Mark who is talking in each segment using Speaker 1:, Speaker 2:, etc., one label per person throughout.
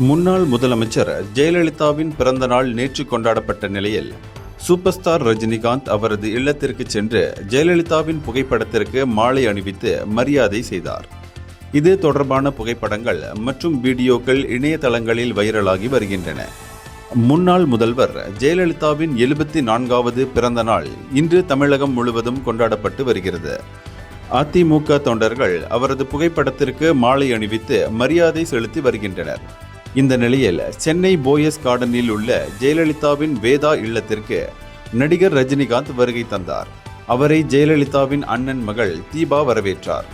Speaker 1: முன்னாள் முதலமைச்சர் ஜெயலலிதாவின் பிறந்த நாள் நேற்று கொண்டாடப்பட்ட நிலையில் சூப்பர் ஸ்டார் ரஜினிகாந்த் அவரது இல்லத்திற்கு சென்று ஜெயலலிதாவின் புகைப்படத்திற்கு மாலை அணிவித்து மரியாதை செய்தார். இது தொடர்பான புகைப்படங்கள் மற்றும் வீடியோக்கள் இணையதளங்களில் வைரலாகி வருகின்றன. முன்னாள் முதல்வர் ஜெயலலிதாவின் 74வது பிறந்த நாள் இன்று தமிழகம் முழுவதும் கொண்டாடப்பட்டு வருகிறது. அதிமுக தொண்டர்கள் அவரது புகைப்படத்திற்கு மாலை அணிவித்து மரியாதை செலுத்தி வருகின்றனர். இந்த நிலையில் சென்னை போயஸ் கார்டனில் உள்ள ஜெயலலிதாவின் வேதா இல்லத்திற்கு நடிகர் ரஜினிகாந்த் வருகை தந்தார். அவரை ஜெயலலிதாவின் அண்ணன் மகள் தீபா வரவேற்றார்.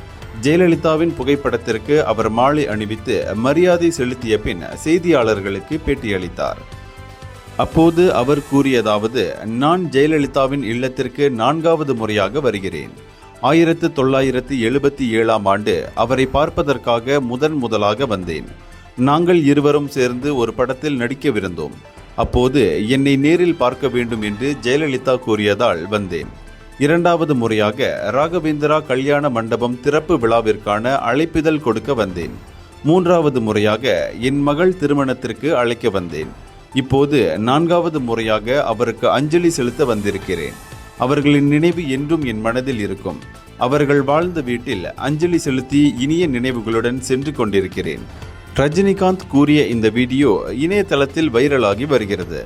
Speaker 1: ஜெயலலிதாவின் புகைப்படத்திற்கு அவர் மாலை அணிவித்து மரியாதை செலுத்திய பின் செய்தியாளர்களுக்கு பேட்டியளித்தார். அப்போது அவர் கூறியதாவது, நான் ஜெயலலிதாவின் இல்லத்திற்கு 4வது முறையாக வருகிறேன். 1977ஆம் ஆண்டு அவரை பார்ப்பதற்காக முதலாக வந்தேன். நாங்கள் இருவரும் சேர்ந்து ஒரு படத்தில் நடிக்கவிருந்தோம். அப்போது என்னை நேரில் பார்க்க வேண்டும் என்று ஜெயலலிதா கூறியதால் வந்தேன். 2வது முறையாக ராகவேந்திரா கல்யாண மண்டபம் திறப்பு விழாவிற்கான அழைப்பிதழ் கொடுக்க வந்தேன். 3வது முறையாக என் மகள் திருமணத்திற்கு அழைக்க வந்தேன். இப்போது 4வது முறையாக அவருக்கு அஞ்சலி செலுத்த வந்திருக்கிறேன். அவர்களின் நினைவு என்றும் என் மனதில் இருக்கும். அவர்கள் வாழ்ந்த வீட்டில் அஞ்சலி செலுத்தி இனிய நினைவுகளுடன் சென்று கொண்டிருக்கிறேன். ரஜினிகாந்த் கூறிய இந்த வீடியோ இணையதளத்தில் வைரலாகி வருகிறது.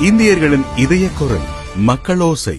Speaker 2: இந்தியர்களின் இதய குரல் மக்களோசை.